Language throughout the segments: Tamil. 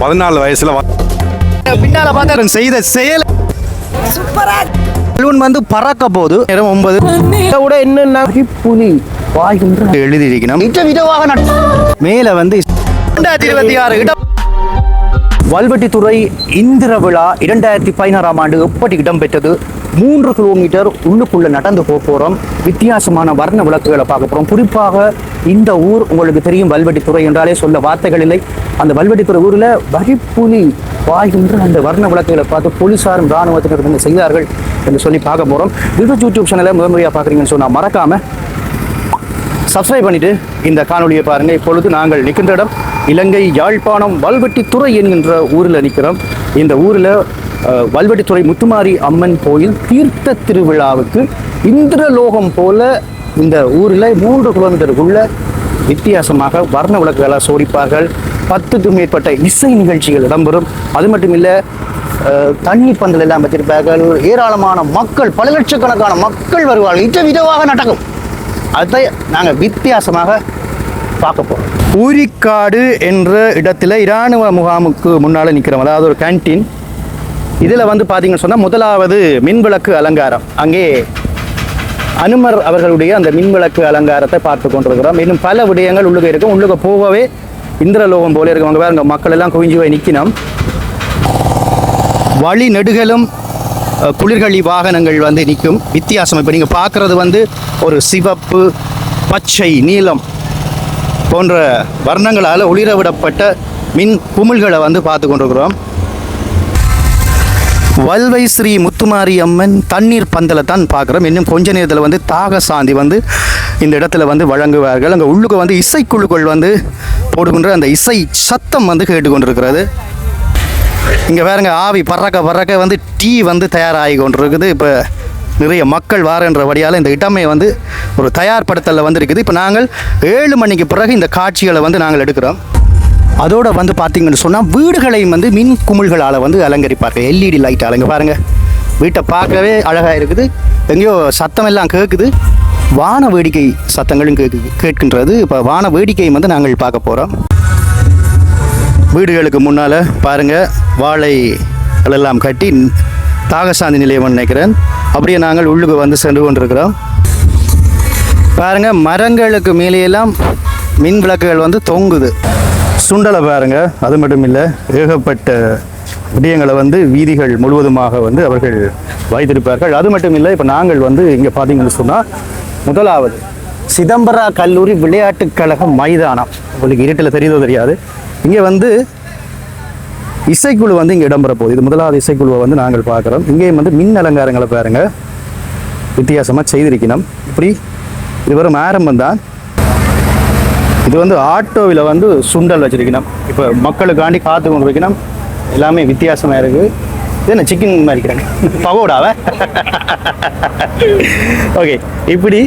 14 வயசுல பின்னால பார்த்தா செய்த செயல் பலூன் வந்து பறக்க போது 9 இதை விட என்னன்னா புலி வாய்கின்ற எழுதியிருக்கணும் மேல வந்து 2026 இடம் வல்வெட்டித்துறை இந்திர விழா 2016ஆம் ஆண்டு எப்படி இடம்பெற்றது? 3 கிலோமீட்டர் உள்ளுக்குள்ள நடந்து போறோம். வித்தியாசமான வர்ண விளக்குகளை பார்க்க போறோம். குறிப்பாக இந்த ஊர் உங்களுக்கு தெரியும், வல்வெட்டித்துறை என்றாலே சொல்ல வார்த்தைகள் இல்லை. அந்த வல்வெட்டித்துறை ஊர்ல வரிப்புலி வாய்கின்ற அந்த வர்ண விளக்குகளை பார்த்து போலீசாரும் இராணுவத்தினர் என்ன செய்தார்கள் என்று சொல்லி பார்க்க போறோம். யூடியூப் சேனலை முதன்முறையாக பார்க்குறீங்கன்னு சொன்னா மறக்காம சப்ஸ்கிரைப் பண்ணிட்டு இந்த காணொலியை பாருங்க. இப்பொழுது நாங்கள் நிற்கின்ற இடம் இலங்கை யாழ்ப்பாணம் வல்வெட்டித்துறை என்கின்ற ஊரில் நிற்கிறோம். இந்த ஊரில் வல்வெட்டித்துறை முத்துமாரி அம்மன் கோயில் தீர்த்த திருவிழாவுக்கு இந்திரலோகம் போல இந்த ஊரில் 3 கிலோமீட்டருக்குள்ள வித்தியாசமாக வர்ண விளக்குகளை சோடிப்பார்கள். 10க்கும் மேற்பட்ட இசை நிகழ்ச்சிகள் இடம்பெறும். அது மட்டும் இல்லை, தண்ணி பந்தல் எல்லாம் வச்சிருப்பார்கள். ஏராளமான மக்கள், பல லட்சக்கணக்கான மக்கள் வருவார்கள். விதமாக நடக்கும். அதை நாங்கள் வித்தியாசமாக பார்க்க போகிறோம். ஊரிக்காடு என்ற இடத்துல இராணுவ முகாமுக்கு முன்னால் நிற்கிறோம். அதாவது ஒரு கேன்டீன். இதில் வந்து பார்த்தீங்கன்னு சொன்னால் முதலாவது மின்விளக்கு அலங்காரம். அங்கே அனுமர் அவர்களுடைய அந்த மின்விளக்கு அலங்காரத்தை பார்த்து கொண்டிருக்கிறோம். இன்னும் பல விடயங்கள் உள்ளுக இருக்கும். உள்ளுக போகவே இந்திரலோகம் போல இருக்கும். அங்கே வேறு மக்கள் எல்லாம் குவிஞ்சு போய் நிற்கணும். வழி நெடுகளும் குளிர்கழி வாகனங்கள் வந்து நிற்கும். வித்தியாசம் இப்போ நீங்கள் பார்க்குறது வந்து ஒரு சிவப்பு, பச்சை, நீலம் போன்ற வர்ணங்களால் ஒளிரவிடப்பட்ட மின் குமிழ்களை வந்து பார்த்து கொண்டிருக்கிறோம். வல்வை ஸ்ரீ முத்துமாரி அம்மன் தண்ணீர் பந்தலை தான் பார்க்குறோம். இன்னும் கொஞ்ச நேரத்தில் வந்து தாகசாந்தி வந்து இந்த இடத்துல வந்து வழங்குவார்கள். அங்கே உள்ளுக்கு வந்து இசைக்குழுக்கள் வந்து போடுகின்ற அந்த இசை சத்தம் வந்து கேட்டுக்கொண்டிருக்கிறது. இங்கே வேறுங்க ஆவி பறக்க வந்து டீ வந்து தயாராகி கொண்டிருக்குது. இப்போ நிறைய மக்கள் வாரன்றபடியால் இந்த இடமே வந்து ஒரு தயார்படுத்தலில் வந்து இருக்குது. இப்போ நாங்கள் 7 மணிக்கு பிறகு இந்த காட்சிகளை வந்து நாங்கள் எடுக்கிறோம். அதோடு வந்து பார்த்திங்கன்னு சொன்னால் வீடுகளையும் வந்து மின் குமிழ்களால் வந்து அலங்கரிப்பார்கள். LED லைட் அலங்க பாருங்கள். வீட்டை பார்க்கவே அழகாக இருக்குது. எங்கேயோ சத்தம் எல்லாம் கேட்குது. வான வேடிக்கை சத்தங்களும் கேட்கின்றது. இப்போ வான வேடிக்கையும் வந்து நாங்கள் பார்க்க போகிறோம். வீடுகளுக்கு முன்னால் பாருங்கள், வாழைகளெல்லாம் கட்டி தாகசாந்தி நிலையம் நினைக்கிறேன். அப்படியே நாங்கள் உள்ளுக்கு வந்து சென்று கொண்டிருக்கிறோம். பாருங்கள், மரங்களுக்கு மேலேயெல்லாம் மின் விளக்குகள் வந்து தொங்குது. சுண்டலை பாருங்கள். அது மட்டும் இல்லை, ஏகப்பட்ட விடயங்களை வந்து வீதிகள் முழுவதுமாக வந்து அவர்கள் வைத்திருப்பார்கள். அது மட்டும் இல்லை, இப்போ நாங்கள் வந்து இங்கே பார்த்தீங்கன்னு சொன்னால் முதலாவது சிதம்பரா கல்லூரி விளையாட்டுக் கழக மைதானம். உங்களுக்கு இருட்டில் தெரியுதோ தெரியாது. இங்கே வந்து இசைக்குழு வந்து இங்கே இடம்பெற போகுது. இது முதலாவது இசைக்குழுவை வந்து நாங்கள் பார்க்குறோம். இங்கேயும் வந்து மின் அலங்காரங்களை பாருங்கள், வித்தியாசமாக செய்திருக்கணும். இப்படி இது வெறும் ஆரம்பம் தான். இது வந்து ஆட்டோவில் வந்து சுண்டல் வச்சிருக்கணும். இப்போ மக்களுக்காண்டி காத்து கொண்டு வைக்கணும். எல்லாமே வித்தியாசமாக இருக்குது. இது என்ன சிக்கன் மாதிரி இருக்கிறாங்க, பகோடாவை. ஓகே, இப்படி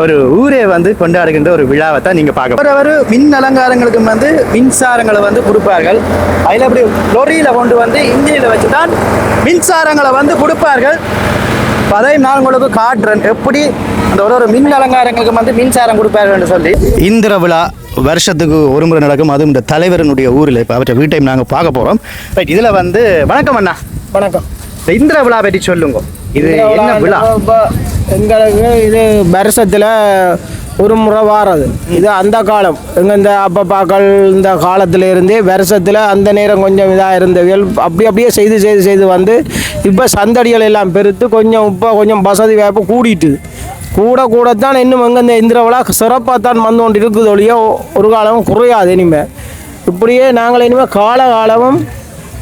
ஒரு ஊரே வந்து கொண்டாடுகின்ற ஒரு விழாவை தான் நீங்கள் பார்க்க. ஒரு மின் அலங்காரங்களுக்கு வந்து மின்சாரங்களை வந்து கொடுப்பார்கள். அதில் அப்படி லொரியில் கொண்டு வந்து இந்தியில் வச்சு தான் மின்சாரங்களை வந்து கொடுப்பார்கள். அதை நான் உங்களுக்கு காட்டுறேன் எப்படி அந்த ஒரு மின் அலங்காரங்களுக்கு வந்து மின்சாரம் கொடுப்பார்கள் சொல்லி. இந்திர விழா வருஷத்துக்கு ஒரு முறை நடக்கும். அதுவும் இந்த தலைவரனுடைய ஊரில் இப்போ அவற்றை வீட்டையும் நாங்கள் பார்க்க போகிறோம். ரைட், இதில் வந்து வணக்கம் அண்ணா. வணக்கம். இந்த இந்திர விழா பற்றி சொல்லுங்க. இது என்ன விழா? எங்களுக்கு இது வருஷத்தில் ஒரு முறை வாரது. இது அந்த காலம் எங்கள் இந்த அப்பப்பாக்கள் இந்த காலத்தில் இருந்தே வருஷத்தில் அந்த நேரம் கொஞ்சம் இதாக இருந்தவர்கள் அப்படியே செய்து வந்து இப்போ சந்தடிகள் எல்லாம் பெருத்து கொஞ்சம் இப்போ கொஞ்சம் வசதி வாய்ப்பு கூடத்தான் இன்னும் எங்கே இந்த இந்திர விழா சிறப்பாக தான் வந்து கொண்டு இருக்குது ஒழிய ஒரு காலமும் குறையாது. இனிமேல் இப்படியே நாங்கள் இனிமேல் காலமும்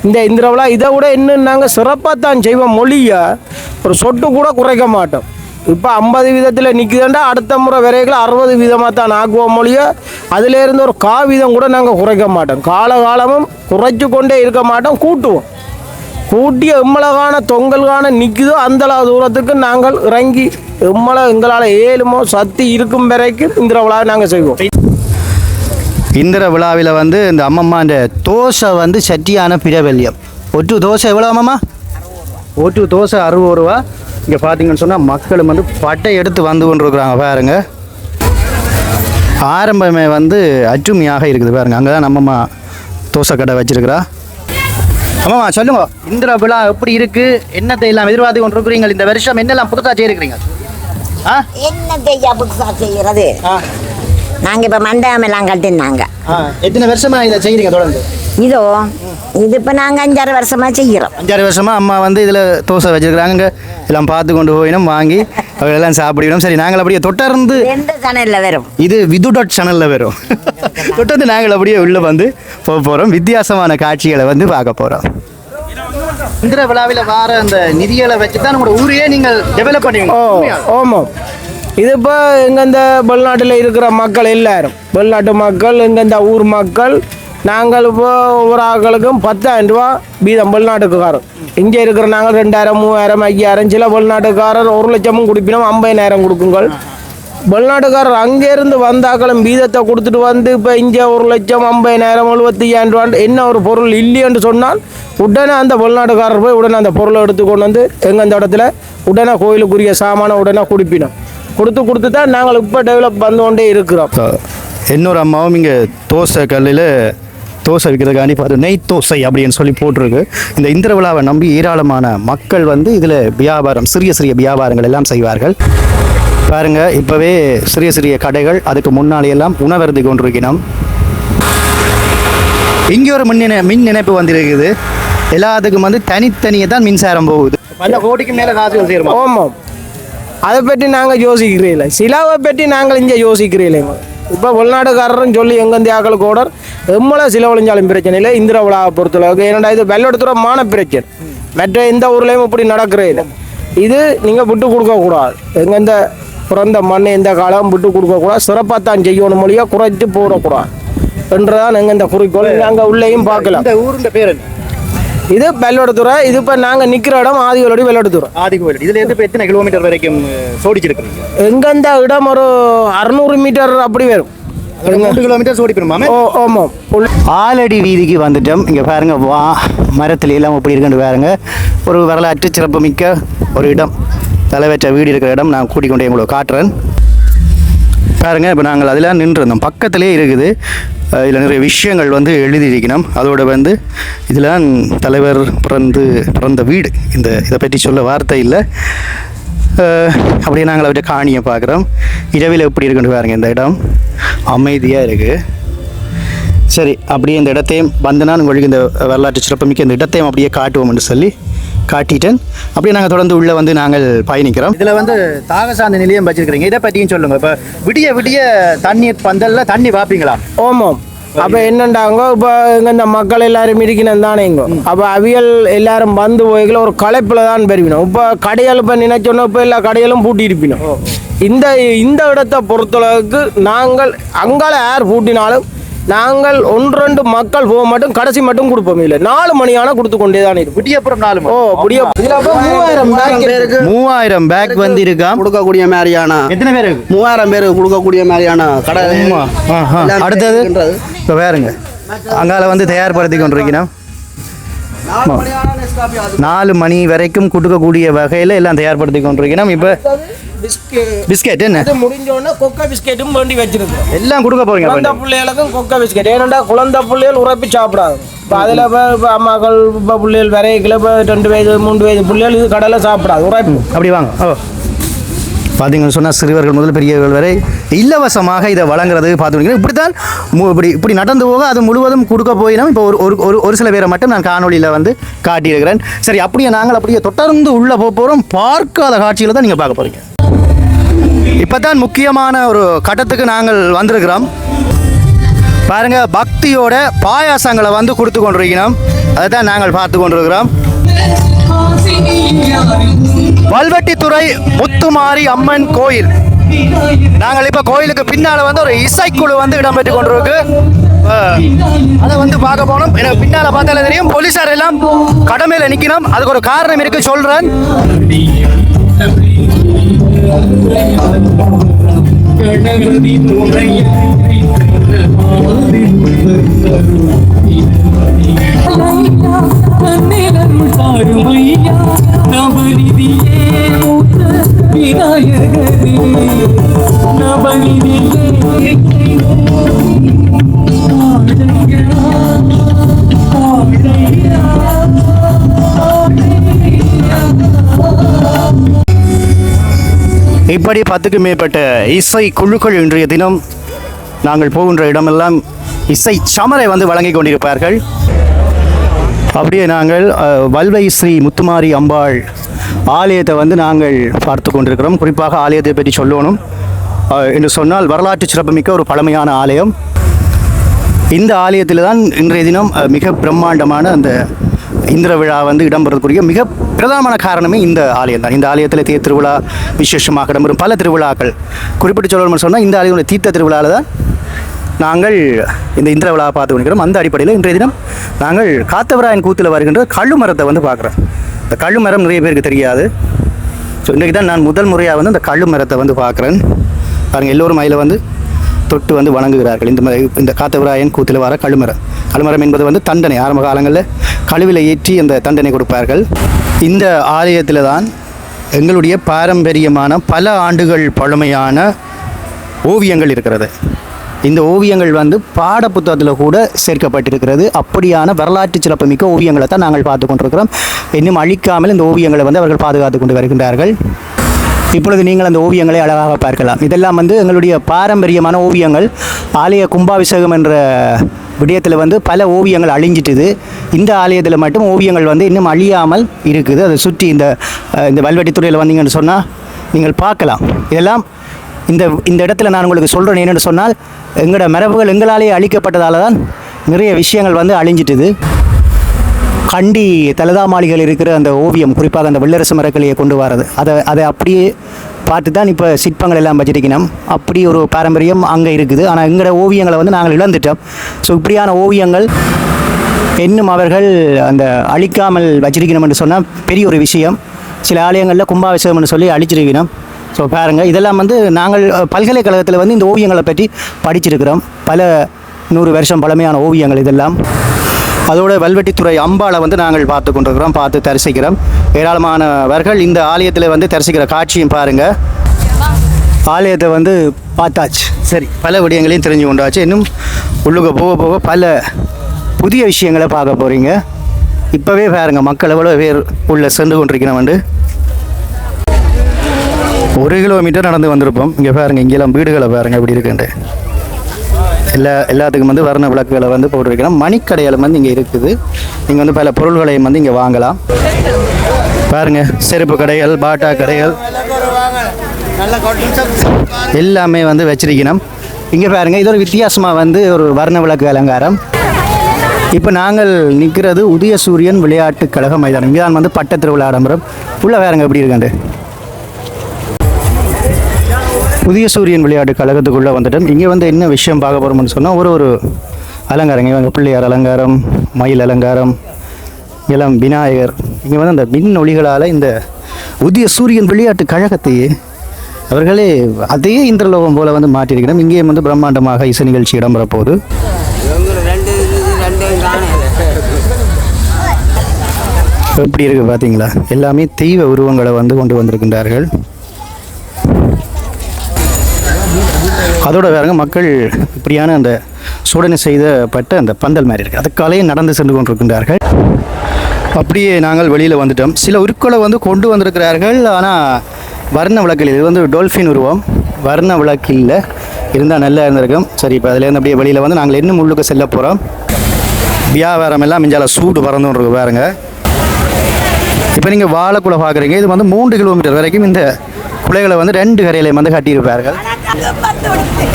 இந்த இந்திர விழா இதை விட இன்னும் நாங்கள் சிறப்பாக தான் செய்வோம். மொழியை ஒரு சொட்டு கூட குறைக்க மாட்டோம். இப்போ 50 வீதத்தில் நிற்குதுண்டா அடுத்த முறை விரைகளை 60 வீதமாக தான் ஆக்குவோம் மொழியை. அதிலேருந்து ஒரு வீதம் கூட நாங்கள் குறைக்க மாட்டோம். காலமும் குறைச்சி கொண்டே இருக்க மாட்டோம், கூட்டுவோம். கூட்டிய எம்மளகான தொங்கல்கான நிற்குதோ அந்த தூரத்துக்கு நாங்கள் இறங்கி எங்களால் ஏழுமோ சக்தி இருக்கும் வரைக்கும் இந்திர விழாவை நாங்கள் செய்வோம். இந்திர விழாவில் வந்து இந்த அம்மம்மாண்ட தோசை வந்து சட்டியான பிரபல்யம். ஒட்டு தோசை எவ்வளோ அம்மம்மா? ஒட்டு தோசை 60 ரூபா. இங்கே பார்த்தீங்கன்னு சொன்னால் மக்களும் வந்து பட்டை எடுத்து வந்து கொண்டிருக்கிறாங்க பாருங்க. ஆரம்பமே வந்து அற்றுமையாக இருக்குது பாருங்கள். அங்கே தான் நம்மம்மா தோசை கடை வச்சுருக்கிறா. ஆமாம்மா சொல்லுங்க, இந்திர விழா எப்படி இருக்கு, என்னத்தை எல்லாம் எதிர்பார்த்து கொண்டிருக்கிறீங்க, இந்த வருஷம் என்னெல்லாம் புதுசாக செய்யிருக்கிறீங்க? ஆ என்னத்தை புதுசா செய்யறது? ஆ நாங்க இப்ப மண்டபம் எல்லாம் கட்டினாங்க. எத்தனை வருஷமா இதை செய்கிறீங்க தொடர்ந்து? இதோ இது இப்ப நாங்க 5-6 வருஷமா செய்யறோம். 5-6 வருஷமா அம்மா வந்து இதில் தோசை வச்சிருக்கிறாங்க, எல்லாம் பார்த்து கொண்டு போயிடும், வாங்கி அவங்களெல்லாம் சாப்பிடணும். சரி, நாங்கள் அப்படியே தொடர்ந்து எந்த சேனல்ல வரும்? இது விது சேனலில் வரும். தொடர்ந்து நாங்கள் அப்படியே உள்ளே வந்து போக போகிறோம், வித்தியாசமான காட்சிகளை வந்து பார்க்க போகிறோம். இந்திர விழாவில் வார அந்த நிதிகளை வச்சு தான் நம்மளோட ஊரையே நீங்கள் டெவலப் பண்ணுவீங்க. ஆமாம். இது இப்போ எங்கள் இந்த வெளிநாட்டில் இருக்கிற மக்கள் எல்லாரும், வெளிநாட்டு மக்கள், எங்கள் இந்த ஊர் மக்கள், நாங்கள் இப்போ ஒவ்வொரு ஆட்களுக்கும் 10,000 ரூபா வீதம் வெளிநாட்டுக்காரர். இங்கே இருக்கிற நாங்கள் 2,000, 3,000, 5,000, சில வெளிநாட்டுக்காரர் 1 லட்சமும் கொடுப்பினோம், 50,000 கொடுக்குங்கள். வெளிநாட்டுக்காரர் அங்கேருந்து வந்தாக்களும் வீதத்தை கொடுத்துட்டு வந்து இப்போ இங்கே 1 லட்சம், 50,000, 75,000 ரூபா என்ன ஒரு பொருள் இல்லைன்னு சொன்னால் உடனே அந்த வெளிநாட்டுக்காரர் போய் உடனே அந்த பொருளை எடுத்து கொண்டு வந்து எங்கள் இந்த இடத்துல உடனே கோயிலுக்குரிய சாமானை உடனே கொடுப்பினோம். கொடுத்து தான் நாங்கள் இப்போ டெவலப் வந்து கொண்டே இருக்கிறோம். இன்னொரு அம்மாவும் இங்கே தோசை கல்லில் தோசை விற்கிறதுக்காண்டி பார்த்து நெய் தோசை அப்படின்னு சொல்லி போட்டிருக்கு. இந்த இந்திர விழாவை நம்பி ஏராளமான மக்கள் வந்து இதில் வியாபாரம், சிறிய சிறிய வியாபாரங்கள் எல்லாம் செய்வார்கள். பாருங்க, இப்போவே சிறிய சிறிய கடைகள், அதுக்கு முன்னாலேயெல்லாம் உணவருந்தி கொண்டிருக்கணும். இங்கே ஒரு மின் இணைப்பு வந்திருக்குது. எல்லாத்துக்கும் வந்து தனித்தனியே தான் மின்சாரம் போகுது. பல கோடிக்கு மேலே காசுகள் செய்யணும். ஆமாம், அதை பற்றி நாங்கள் யோசிக்கிறே இல்லை, சிலாவை பற்றி நாங்கள் இங்கே யோசிக்கிறே இல்லைங்க. இப்போ வெளிநாட்டுக்காரரும் சொல்லி எங்கேருந்து ஆக்களுக்கு ஓடர் எம்மளை செலவழிஞ்சாலும் பிரச்சனை இல்லை இந்திர விழாவை பொறுத்தளவுக்கு. ஏன்னா இது வெள்ளெடுத்துறமான பிரச்சனை, மற்ற எந்த ஊர்லேயும் இப்படி நடக்கிறே இல்லை. இது நீங்கள் விட்டு கொடுக்கக்கூடாது, எங்கள் இந்த பிறந்த மண் எந்த காலம் விட்டு கொடுக்கக்கூடாது, சிறப்பாக தான் செய்யணும், மொழியாக குறைச்சி போடக்கூடாது என்றுதான் எங்கள் இந்த குறிக்கோள். நாங்கள் உள்ளேயும் பார்க்கலாம். இந்த ஊருன்ற பேர் என்ன? இது வெள்ளோடத்துறை. இது இப்போ நாங்கள் நிற்கிற இடம் ஆதிகோலடி வெள்ளோடத்துறை. ஆதிகோலடி. இதில் இருந்து இப்போ எத்தனை கிலோமீட்டர் வரைக்கும் சோடிச்சிருக்கிறீங்க? எங்கே இந்த இடம் ஒரு 600 மீட்டர் அப்படி வரும். 2 கிலோமீட்டர் சோடி போயிருமா? ஆமாம். ஆலடி வீதிக்கு வந்துட்டோம். இங்கே பாருங்க, மரத்துல எல்லாம் எப்படி இருக்குன்னு பாருங்க. ஒரு வரலாற்று சிறப்பு மிக்க ஒரு இடம், தலைவற்ற வீடு இருக்கிற இடம். நான் கூட்டிக்கொண்டே உங்களுக்கு காட்டுறேன். பாருங்க, இப்போ நாங்கள் அதில் நின்றுருந்தோம், பக்கத்திலே இருக்குது. இதில் நிறைய விஷயங்கள் வந்து எழுதியிருக்கணும். அதோடு வந்து இதில் தலைவர் பிறந்த வீடு, இதை பற்றி சொல்ல வார்த்தை இல்லை. அப்படியே நாங்கள் அவற்றை காணியை பார்க்குறோம். இரவில் எப்படி இருக்குன்னு பாருங்கள், இந்த இடம் அமைதியாக இருக்குது. சரி, அப்படியே இந்த இடத்தையும் வந்தனா உங்களுக்கு இந்த வரலாற்று சிறப்புமிக்க இந்த இடத்தையும் அப்படியே காட்டுவோம்னு சொல்லி காட்டிட்டேன். அப்படியே நாங்கள் தொடர்ந்து உள்ளே வந்து நாங்கள் பயணிக்கிறோம். இதில் வந்து தாகசாந்த நிலையம் வச்சிருக்கிறீங்க, இதை பற்றியும் சொல்லுங்கள். இப்போ விடிய தண்ணீர் பந்தலில் தண்ணி பார்ப்பீங்களா? ஆமாம். அப்போ என்னண்டாங்க, இப்போ இங்கே இந்த மக்கள் எல்லாரும் இருக்கணும் தானேங்க. அப்போ அவியல் எல்லாரும் வந்து போய்களை ஒரு களைப்பில் தான் பெருவினோம். இப்போ கடைகள் இப்போ நினைச்சோன்னா இப்போ எல்லா கடைகளும் பூட்டி இருப்பினோம். இந்த இடத்தை பொறுத்தளவுக்கு நாங்கள் அங்கால யார் பூட்டினாலும் நாங்கள் 1-2 மக்கள் போக மட்டும் கடைசி மட்டும் கொடுப்போம். இல்லை 4 மணி ஆனால் கொடுத்து கொண்டே தான் இருக்கும். விடியப்புறம் 4 மணி. 3000 பேக் வந்து இருக்கா கொடுக்கக்கூடிய மாதிரியான. எத்தனை பேர்? 3000 பேர் கொடுக்கக்கூடிய மாதிரியான கடை. அடுத்தது இப்போ வேறுங்க, அங்கால வந்து தயார்படுத்தி கொண்டிருக்கணும். 4 மணி வரைக்கும் கொடுக்கக்கூடிய வகையில் எல்லாம் தயார்படுத்தி கொண்டிருக்கணும். இப்போ பிஸ்கெட் என்ன முடிஞ்சோடனே கொக்கை பிஸ்கெட்டும் வேண்டி வச்சிருக்கோம். எல்லாம் கொடுக்க போறீங்க. குழந்தை பிள்ளைகளுக்கும் கொக்கை பிஸ்கெட். ஏன்னா குழந்தை பிள்ளைகள் உரைப்பி சாப்பிடாது. இப்போ அதில் இப்போ அம்மாக்கள் இப்போ பிள்ளைகள் வரைக்கும் இப்போ 2 வயது 3 வயது பிள்ளைகள் இது கடையில் சாப்பிடாது, உரைப்பு. அப்படி வாங்க. பார்த்தீங்கன்னு சொன்னால் சிறுவர்கள் முதல் பெரியவர்கள் வரை இலவசமாக இதை வழங்குறது பார்த்துக்கிங்க. இப்படி தான் இப்படி நடந்து போக அது முழுவதும் கொடுக்க போயிடும். இப்போ ஒரு சில பேரை மட்டும் நான் காணொலியில் வந்து காட்டியிருக்கிறேன். சரி, அப்படியே நாங்கள் அப்படியே தொடர்ந்து உள்ளே போக போகிறோம். பார்க்காத காட்சியில் தான் நீங்கள் பார்க்க போகிறீங்க. இப்போ தான் முக்கியமான ஒரு கட்டத்துக்கு நாங்கள் வந்திருக்கிறோம். பாருங்க, பக்தியோட பாயாசங்களை வந்து கொடுத்து கொண்டிருக்கிறோம். அதை தான் நாங்கள் பார்த்து கொண்டிருக்கிறோம். வல்வெட்டித்துறை முத்துமாரி அம்மன் கோயில். நாங்கள் இப்போ கோயிலுக்கு பின்னால் வந்து ஒரு இசைக்குழு வந்து இடம்பெற்று கொண்டிருக்கு. அதை வந்து பார்க்க போனோம். எனக்கு பின்னால் பார்த்தாலே தெரியும், போலீஸார் எல்லாம் கடமையில் நிற்கணும். அதுக்கு ஒரு காரணம் இருக்கு, சொல்றேன். 10க்கும் மேற்பட்ட இசை குழுக்கள் இன்றைய தினம் நாங்கள் போகின்ற இடமெல்லாம் இசை சமரை வந்து வழங்கி கொண்டிருப்பார்கள். அப்படியே நாங்கள் வல்வை ஸ்ரீ முத்துமாரி அம்பாள் ஆலயத்தை வந்து நாங்கள் பார்த்து கொண்டிருக்கிறோம். குறிப்பாக ஆலயத்தை பற்றி சொல்லணும் என்று சொன்னால் வரலாற்று சிறப்புமிக்க ஒரு பழமையான ஆலயம். இந்த ஆலயத்தில் தான் இன்றைய தினம் மிக பிரம்மாண்டமான அந்த இந்திர விழா வந்து இடம்பெறக்கூடிய மிக பிரதானமான காரணமே இந்த ஆலயம் தான். இந்த ஆலயத்தில் தேர் திருவிழா விசேஷமாக இடம்பெறும் பல திருவிழாக்கள். குறிப்பிட்டு சொல்லணும்னு சொன்னால் இந்த ஆலயம் தீர்த்த திருவிழாவில் தான் நாங்கள் இந்த இந்திர விழாவை பார்த்து கொண்டிருக்கிறோம். அந்த அடிப்படையில் இன்றைய தினம் நாங்கள் காத்தவராயன் கூத்தில் வருகின்ற கள்ளு மரத்தை வந்து பார்க்குறோம். இந்த கள்ளு மரம் நிறைய பேருக்கு தெரியாது. ஸோ இன்றைக்கு தான் நான் முதல் முறையாக வந்து அந்த கள்ளு மரத்தை வந்து பார்க்குறேன். பாருங்கள், எல்லோரும் அதில் வந்து தொட்டு வந்து வணங்குகிறார்கள். இந்த காத்தவராயன் கூத்தில் வர கழுமரம் என்பது வந்து தண்டனை. ஆரம்ப காலங்களில் கழுவில் ஏற்றி அந்த தண்டனை கொடுப்பார்கள். இந்த ஆலயத்தில் தான் எங்களுடைய பாரம்பரியமான பல ஆண்டுகள் பழமையான ஓவியங்கள் இருக்கிறது. இந்த ஓவியங்கள் வந்து பாட புத்தகத்தில் கூட சேர்க்கப்பட்டிருக்கிறது. அப்படியான வரலாற்று சிறப்புமிக்க ஓவியங்களை தான் நாங்கள் பார்த்து கொண்டிருக்கிறோம். இன்னும் அழிக்காமல் இந்த ஓவியங்களை வந்து அவர்கள் பாதுகாத்து கொண்டு வருகின்றார்கள். இப்பொழுது நீங்கள் அந்த ஓவியங்களை அழகாக பார்க்கலாம். இதெல்லாம் வந்து எங்களுடைய பாரம்பரியமான ஓவியங்கள். ஆலய கும்பாபிஷேகம் என்ற விடயத்தில் வந்து பல ஓவியங்கள் அழிஞ்சிட்டுது. இந்த ஆலயத்தில் மட்டும் ஓவியங்கள் வந்து இன்னும் அழியாமல் இருக்குது. அதை சுற்றி இந்த வல்வெட்டித்துறையில் வந்தீங்கன்னு சொன்னால் நீங்கள் பார்க்கலாம். இதெல்லாம் இந்த இடத்துல நான் உங்களுக்கு சொல்கிறேன் என்னென்னு சொன்னால், எங்களோட மரபுகள் எங்களாலேயே அழிக்கப்பட்டதால் தான் நிறைய விஷயங்கள் வந்து அழிஞ்சிட்டுது. கண்டி தலதா மாளிகையில் இருக்கிற அந்த ஓவியம், குறிப்பாக அந்த வெள்ளரசு மரக்கலையை கொண்டு வரது, அதை அப்படியே பார்த்து தான் இப்போ சிற்பங்கள் எல்லாம் வச்சிருக்கணும். அப்படி ஒரு பாரம்பரியம் அங்கே இருக்குது. ஆனால் எங்களோட ஓவியங்களை வந்து நாங்கள் இழந்துட்டோம். ஸோ இப்படியான ஓவியங்கள் இன்னும் அவர்கள் அந்த அழிக்காமல் வச்சிருக்கணும் என்று சொன்னால் பெரிய ஒரு விஷயம். சில ஆலயங்களில் கும்பாபிஷேகம்னு சொல்லி அழிச்சிருக்கணும். ஸோ பாருங்கள், இதெல்லாம் வந்து நாங்கள் பல்கலைக்கழகத்தில் வந்து இந்த ஓவியங்களை பற்றி படிச்சிருக்கிறோம். பல 100 வருஷம் பழமையான ஓவியங்கள் இதெல்லாம். அதோட வல்வெட்டித்துறை அம்பாளை வந்து நாங்கள் பார்த்து கொண்டிருக்கிறோம், பார்த்து தரிசிக்கிறோம். ஏராளமானவர்கள் இந்த ஆலயத்தில் வந்து தரிசிக்கிற காட்சியும் பாருங்கள். ஆலயத்தை வந்து பார்த்தாச்சு, சரி, பல விடயங்களையும் தெரிஞ்சு கொண்டாச்சு. இன்னும் உள்ளுக்கு போக போக பல புதிய விஷயங்களை பார்க்க போகிறீங்க. இப்போவே பாருங்கள், மக்கள் எவ்வளோ பேர் உள்ள சென்று கொண்டிருக்கிறோம். வந்து 1 கிலோமீட்டர் நடந்து வந்திருப்போம். இங்கே பாருங்கள், இங்கெல்லாம் வீடுகளை பாருங்கள் எப்படி இருக்குன்ட்டு. எல்லாத்துக்கும் வந்து வர்ண விளக்குகளை வந்து போட்டிருக்கிறோம். மணிக்கடைகளும் வந்து இங்கே இருக்குது. நீங்கள் வந்து பல பொருள்களையும் வந்து இங்கே வாங்கலாம். பாருங்கள், செருப்பு கடைகள், பாட்டா கடைகள் எல்லாமே வந்து வச்சிருக்கணும். இங்கே பாருங்கள், இது ஒரு வித்தியாசமாக வந்து ஒரு வர்ண விளக்கு அலங்காரம். இப்போ நாங்கள் நிற்கிறது உதயசூரியன் விளையாட்டு கழக மைதானம். இங்கே தான் வந்து பட்ட திருவிழா ஆடம்பரம். உள்ளே பாருங்கள் எப்படி இருக்காண்டு. உதயசூரியன் விளையாட்டு கழகத்துக்குள்ளே வந்துட்டோம். இங்கே வந்து என்ன விஷயம் பார்க்க போகிறோம்னு சொன்னால், ஒரு அலங்காரம். இங்கே பிள்ளையார் அலங்காரம், மயில் அலங்காரம், எல்லாம் விநாயகர். இங்கே வந்து அந்த மின் ஒளிகளால் இந்த உதயசூரியன் விளையாட்டு கழகத்தையே அவர்களே அதே இந்திரலோகம் போல் வந்து மாற்றிருக்கணும். இங்கேயும் வந்து பிரம்மாண்டமாக இசை நிகழ்ச்சி இடம்பெற போகுது. எப்படி இருக்குது பார்த்தீங்களா? எல்லாமே தெய்வ உருவங்களை வந்து கொண்டு வந்திருக்கின்றார்கள். அதோட வேறுங்க மக்கள் இப்படியான அந்த சோதனை செய்தப்பட்ட அந்த பந்தல் மாதிரி இருக்குது, அதுக்காலேயே நடந்து சென்று கொண்டிருக்கின்றார்கள். அப்படியே நாங்கள் வெளியில் வந்துட்டோம். சில உருக்களை வந்து கொண்டு வந்திருக்கிறார்கள். ஆனால் வர்ண விளக்கில், இது வந்து டோல்ஃபின் உருவம், வர்ண விளக்கில் இருந்தால் நல்லா இருந்திருக்கும். சரி, இப்போ அதுலேருந்து அப்படியே வெளியில் வந்து நாங்கள் இன்னும் உள்ளுக்கு செல்ல போகிறோம். வியாபாரம் எல்லாம் மிஞ்சால சூடு பறந்துன்னு இருக்கு பாருங்க. இப்போ நீங்கள் வாழைக்குலை பார்க்குறீங்க. இது வந்து 3 கிலோமீட்டர் வரைக்கும் இந்த குலைகளை வந்து 2 கரையிலையும் வந்து கட்டியிருப்பார்கள்.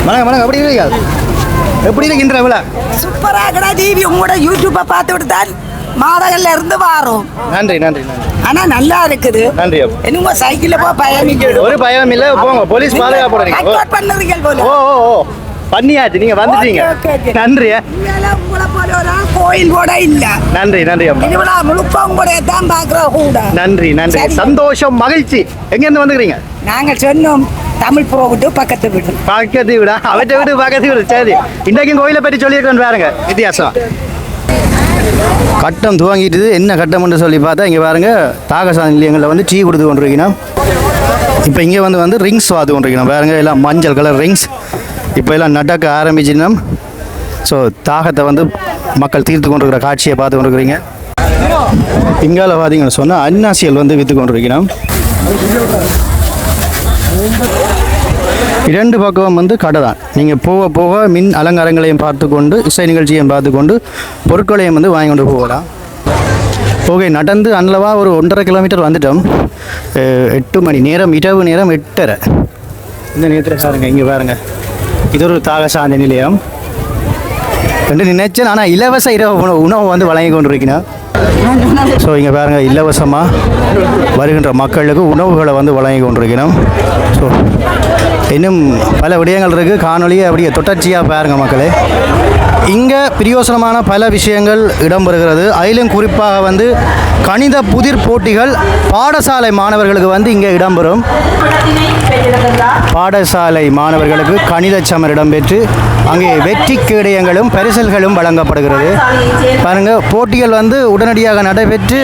வணக்கம், எப்படி இருக்கீங்க? எப்படி இருக்கின்ற விழா? சூப்பராக டிவி உங்களோட யூடியூப்பை பார்த்துட்டு தான் மாதங்கள்ல இருந்து வாரோம். நன்றி நன்றி நன்றி. ஆனா நல்லா இருக்குது. நன்றி. என்னமோ சைக்கிள்ல போ பயணிக்க ஒரு பயம் இல்லை, போங்க, போலீஸ் பாதுகாப்பு பண்ணுறீங்க போல. ஓ பண்ணியாச்சு, நீங்க வந்துட்டீங்க. நன்றி. உங்களை போல ஒரு கோயில் கூட இல்ல. நன்றி நன்றி. முழுக்க உங்களுடைய தான் பாக்குறோம் கூட. நன்றி நன்றி, சந்தோஷம், மகிழ்ச்சி. எங்க இருந்து வந்துக்கிறீங்க? நாங்க சொன்னோம் தமிழ் புறோ விட்டு பக்கத்து வீடு அவற்றை விட்டு பக்கத்து வீடு. சரி, இன்றைக்கும் கோயிலை பற்றி சொல்லியிருக்கேன் பாருங்க, வித்தியாசம். கட்டம் துவங்கிட்டு என்ன கட்டம்னு சொல்லி பார்த்தா இங்கே பாருங்க, தாகசா நிலையங்களில் வந்து டீ கொடுத்து கொண்டிருக்கணும். இப்போ இங்கே வந்து ரிங்ஸ் பார்த்து கொண்டிருக்கணும் பாருங்க, எல்லாம் மஞ்சள் கலர் ரிங்ஸ். இப்போ எல்லாம் நடக்க ஆரம்பிச்சினோம். ஸோ தாகத்தை வந்து மக்கள் தீர்த்து கொண்டிருக்கிற காட்சியை பார்த்து கொண்டிருக்கிறீங்க. இங்கால பார்த்தீங்கன்னு சொன்னால் அன்னாசியல் வந்து விற்று கொண்டிருக்கணும். இரண்டு பக்கம் வந்து கடை தான். நீங்கள் போக போக மின் அலங்காரங்களையும் பார்த்து கொண்டு இசை நிகழ்ச்சியையும் பார்த்து கொண்டு பொருட்களையும் வந்து வாங்கி கொண்டு போகலாம். ஓகே, நடந்து அன்னளவா ஒரு 1.5 கிலோமீட்டர் வந்துட்டோம். 8 மணி நேரம், இரவு நேரம் 8:30. இந்த நேரத்தில் பாருங்கள், இங்கே பாருங்கள், இது ஒரு தாகசாந்தி நிலையம் என்று நினைச்சேன். ஆனால் இலவச இரவு உணவு வந்து வழங்கி கொண்டிருக்கிறேன். ஸோ இங்கே பாருங்கள், இலவசமாக வருகின்ற மக்களுக்கு உணவுகளை வந்து வழங்கி கொண்டிருக்கிறோம். ஸோ இன்னும் பல விடயங்கள் இருக்குது, காணொலியை அப்படியே தொடர்ச்சியாக பாருங்கள் மக்களே. இங்கே பிரயோசனமான பல விஷயங்கள் இடம்பெறுகிறது. அதிலும் குறிப்பாக வந்து கணித புதிர் போட்டிகள் பாடசாலை மாணவர்களுக்கு வந்து இங்கே இடம்பெறும். பாடசாலை மாணவர்களுக்கு கணித சமர் இடம்பெற்று அங்கே வெற்றி கேடயங்களும் பரிசல்களும் வழங்கப்படுகிறது. பாருங்கள், போட்டிகள் வந்து உடனடியாக நடைபெற்று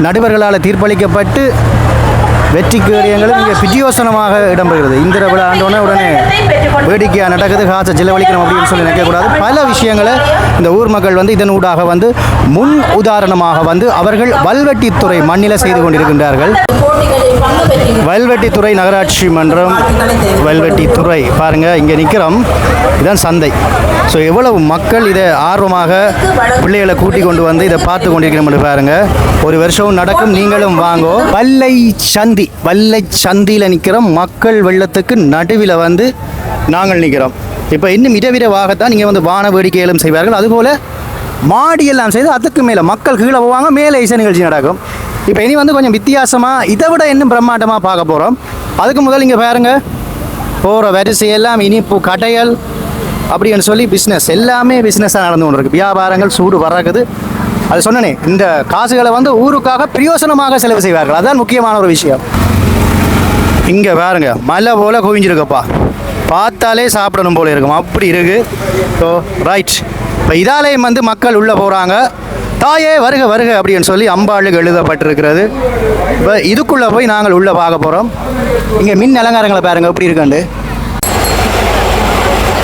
நடுவர்களால் தீர்ப்பளிக்கப்பட்டு வெற்றி கேடயங்களும் இங்கே பிரியோசனமாக இடம்பெறுகிறது. இந்திர விழா ஆண்டோடனே உடனே வேடிக்கையாக நடக்குது, காசை செலவழிக்கணும் அப்படின்னு சொல்லி நினைக்கக்கூடாது. பல விஷயங்களை இந்த ஊர் மக்கள் வந்து இதன் ஊடாக வந்து முன் உதாரணமாக வந்து அவர்கள் வல்வெட்டித்துறை மண்ணில் செய்து கொண்டிருக்கின்றார்கள். வல்வெட்டித்துறை நகராட்சி மன்றம், வல்வெட்டித்துறை பாருங்கள், இங்கே நிற்கிறோம். இதுதான் சந்தை. ஸோ எவ்வளவு மக்கள் இதை ஆர்வமாக பிள்ளைகளை கூட்டிக் கொண்டு வந்து இதை பார்த்து கொண்டிருக்கிறோம் பாருங்கள். ஒரு வருஷம் நடக்கும், நீங்களும் வாங்கோ. வல்லை சந்தியில் நிற்கிறோம். மக்கள் வெள்ளத்துக்கு நடுவில் வந்து நாங்கள் நிற்கிறோம். இப்போ இன்னும் இரவிரவாகத்தான் நீங்கள் வந்து வான வேடிக்கைகளும் செய்வார்கள். அதுபோல் மாடியெல்லாம் செய்து அதுக்கு மேலே மக்கள் கீழே போவாங்க, மேலே இசை நிகழ்ச்சி நடக்கும். இப்போ இனி வந்து கொஞ்சம் வித்தியாசமாக இதை விட இன்னும் பிரம்மாண்டமாக பார்க்க போகிறோம். அதுக்கு முதல் இங்கே பாருங்கள், போகிற வரிசையெல்லாம் இனிப்பு கடைகள் அப்படின்னு சொல்லி பிஸ்னஸ், எல்லாமே பிஸ்னஸாக நடந்து கொண்டு இருக்குது. வியாபாரங்கள் சூடு பறக்குது. அது சொன்னனே, இந்த காசுகளை வந்து ஊருக்காக பிரயோசனமாக செலவு செய்வார்கள். அதுதான் முக்கியமான ஒரு விஷயம். இங்கே பாருங்க, மலை போல் குவிஞ்சிருக்கப்பா, பார்த்தாலே சாப்பிடணும் போல இருக்கும், அப்படி இருக்குது. ஸோ ரைட், இப்போ இதாலயம் வந்து மக்கள் உள்ளே போகிறாங்க. தாயே வருக வருக அப்படின்னு சொல்லி அம்பாளுக்கு எழுதப்பட்டிருக்கிறது. இப்போ இதுக்குள்ளே போய் நாங்கள் உள்ளே பார்க்க போகிறோம். இங்கே மின் அலங்காரங்களை பாருங்கள் எப்படி இருக்குண்டு.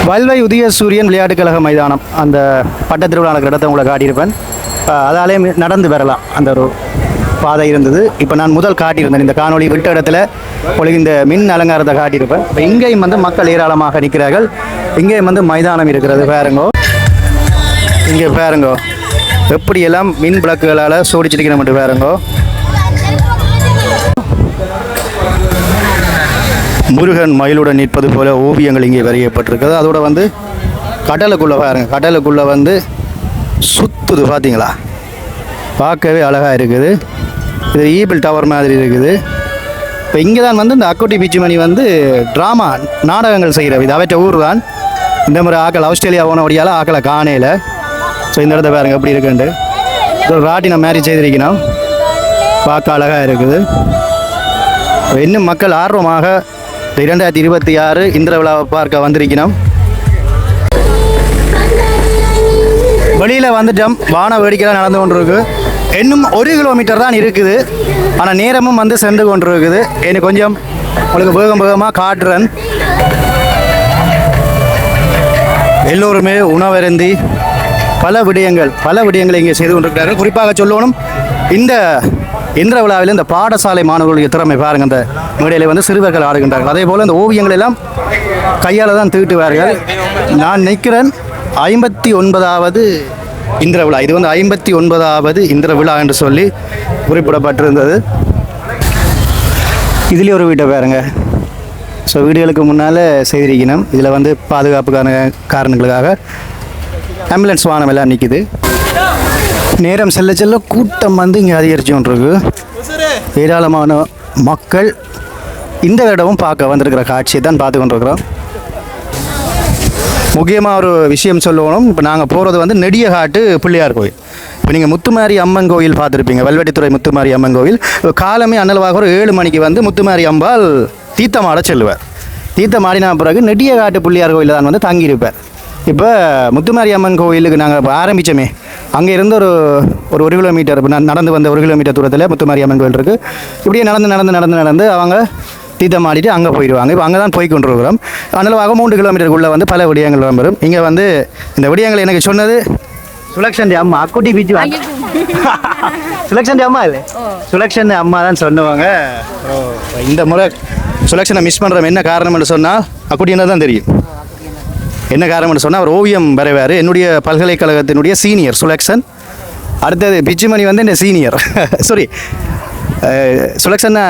வல்வை உதயசூரியன் விளையாட்டுக் கழக மைதானம், அந்த பட்டத்திருவிழா நடக்கிற இடத்த உங்களை காட்டியிருப்பேன். அதாலே நடந்து வரலாம், அந்த ஒரு பாதை இருந்தது. இப்போ நான் முதல் காட்டியிருந்தேன், இந்த காணொலி விட்ட இடத்துல உங்களுக்கு இந்த மின் அலங்காரத்தை காட்டியிருப்பேன். இப்போ இங்கேயும் வந்து மக்கள் ஏராளமாக நிற்கிறார்கள். இங்கேயும் வந்து மைதானம் இருக்கிறது பாருங்கோ. இங்கே பாருங்கோ எப்படியெல்லாம் மின் விளக்குகளால் சோடிச்சிருக்கிறோம் மட்டும் பாருங்கோ. முருகன் மயிலுடன் நிற்பது போல ஓவியங்கள் இங்கே வரையப்பட்டிருக்குது. அதோட வந்து கடலுக்குள்ளே பாருங்கள், கடலுக்குள்ளே வந்து சுற்றுது பார்த்தீங்களா, பார்க்கவே அழகாக இருக்குது. இது ஈபிள் டவர் மாதிரி இருக்குது. இப்போ இங்கே தான் வந்து இந்த அக்கோட்டி பீச்சு மணி வந்து ட்ராமா நாடகங்கள் செய்கிற இது அவற்ற ஊர் தான். இந்த மாதிரி ஆக்கள் ஆஸ்திரேலியா போனபடியால் ஆக்களை காணையில். ஸோ இந்த இடத்த பாருங்கள் எப்படி இருக்குன்ட்டு. ஒரு ராட்டினம் மாதிரி செய்திருக்கணும், பார்க்க அழகாக இருக்குது. இன்னும் மக்கள் ஆர்வமாக 2026 இந்திர விழாவை பார்க்க வந்திருக்கணும். வெளியில் வந்துட்டோம், வான வேடிக்கைலாம் நடந்து கொண்டு இருக்கு. இன்னும் 1 கிலோமீட்டர் தான் இருக்குது, ஆனால் நேரமும் வந்து சென்று கொண்டு இருக்குது. எனக்கு கொஞ்சம் உங்களுக்கு வேகமாக காட்டுறேன். எல்லோருமே உணவருந்தி பல விடயங்களை இங்கே செய்து கொண்டிருக்கிறார்கள். குறிப்பாக சொல்லணும், இந்த இந்திர விழாவில் இந்த பாடசாலை மாணவர்களுடைய திறமை பாருங்கள். அந்த மேடையில் வந்து சிறுவர்கள் ஆடுகின்றார்கள். அதே போல் இந்த ஓவியங்கள் எல்லாம் கையால் தான் தீட்டுவார்கள். நான் நினைக்கிறேன் 59வது இந்திர விழா, இது வந்து 59வது இந்திர விழா என்று சொல்லி குறிப்பிடப்பட்டிருந்தது. இதுலேயே ஒரு வீட்டை பாருங்க. ஸோ வீடுகளுக்கு முன்னால் செய்திருக்கணும். இதில் வந்து பாதுகாப்புக்கான காரணங்களுக்காக ஆம்புலன்ஸ் வாகனம் எல்லாம் நிற்கிது. நேரம் செல்ல செல்ல கூட்டம் வந்து இங்கே அதிகரித்து கொண்டிருக்கு. ஏராளமான மக்கள் இந்த இடமும் பார்க்க வந்திருக்கிற காட்சியை தான் பார்த்து கொண்டிருக்கிறோம். முக்கியமாக ஒரு விஷயம் சொல்லணும், இப்போ நாங்கள் போகிறது வந்து நெடியகாட்டு பிள்ளையார் கோயில். இப்போ நீங்கள் முத்துமாரி அம்மன் கோயில் பார்த்துருப்பீங்க, வல்வெட்டித்துறை முத்துமாரி அம்மன் கோயில். காலமே அன்னளவாக ஒரு 7 மணிக்கு வந்து முத்துமாரி அம்பாள் தீர்த்தமாட செல்லுவார். தீர்த்தமாடின பிறகு நெடியகாட்டு பிள்ளையார் கோயிலில் தான் வந்து தங்கியிருப்பார். இப்போ முத்துமாரி அம்மன் கோயிலுக்கு நாங்கள் ஆரம்பித்தோமே, அங்கே இருந்து ஒரு 1 கிலோமீட்டர் நடந்து வந்த 1 கிலோமீட்டர் தூரத்தில் முத்துமாரி அம்மன் கோயில் இருக்குது. இப்படியே நடந்து அவங்க தீர்த்தம் ஆடிட்டு அங்கே போயிடுவாங்க. இப்போ அங்கே தான் போய் கொண்டிருக்கிறோம். அதனால 3 கிலோமீட்டருக்குள்ளே வந்து பல விடயங்கள் வரும். இங்கே வந்து இந்த விடயங்கள் எனக்கு சொன்னது சுலக்ஷன் அம்மா, அக்குட்டி பீச்சு சுலக்ஷன் அம்மா இல்லை, சுலக்ஷன் அம்மா தான் சொன்னவங்க. இந்த முறை சுலக்ஷனை மிஸ் பண்ணுறோம். என்ன காரணம்னு சொன்னால் அப்படின்னா தான் தெரியும். என்ன காரணம்னு சொன்னால் அவர் ஓவியம் வரைவார். என்னுடைய பல்கலைக்கழகத்தினுடைய சீனியர் சுலக்ஷன். அடுத்தது பிச்சுமணி வந்து இந்த சீனியர் சாரி சுலக்ஷன்னா